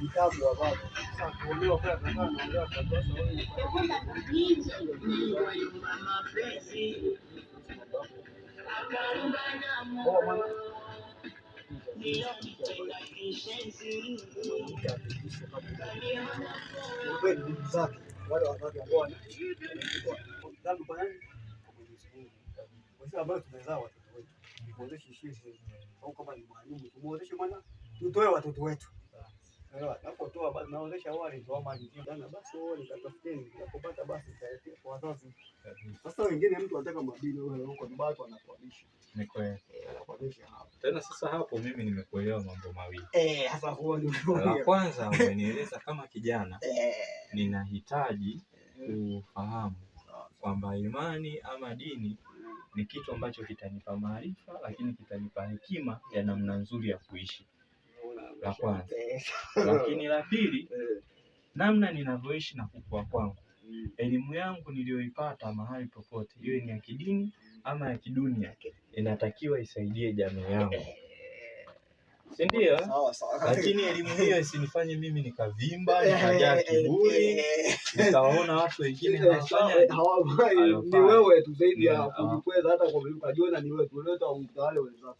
vitabu hapo. Sasa kuolewa kwa kaka naongea kwa sababu wewe wale wanawake ambao dhambi kwa nani? Kwa sababu ambao tumezaa watoto wetu. Muozeshe sisi au kama ni mwalimu tumuozeshe mwana tutoe watoto wetu. Napotoa basi naozesha wale ndio mali jana basi wao nikatafuteni napopata basi nitaelekea kwa wazazi. Sasa wengine mtu anataka mabili wewe huko Dubai anakualisha. Ni kweli. Tena sasa hapo mimi nimekuelewa mambo mawili. Sasa huo ndio. La kwanza umenieleza kama kijana ninahitaji kufahamu kwamba imani ama dini ni kitu ambacho kitanipa maarifa lakini kitanipa hekima ya namna nzuri ya kuishi. La kwanza. Lakini la pili, namna ninavyoishi na kukua kwangu. Elimu yangu niliyoipata mahali popote, iwe ni ya kidini ama ya kidunia, inatakiwa isaidie jamii yangu. Si ndio? Lakini elimu hiyo isinifanye mimi nikavimba, nikajaa kiburi, nikaona watu wengine wanafanya ni wewe tu zaidi ya kujikweza hata kwa ukajiona ni wewe tu leo utawale wenzako.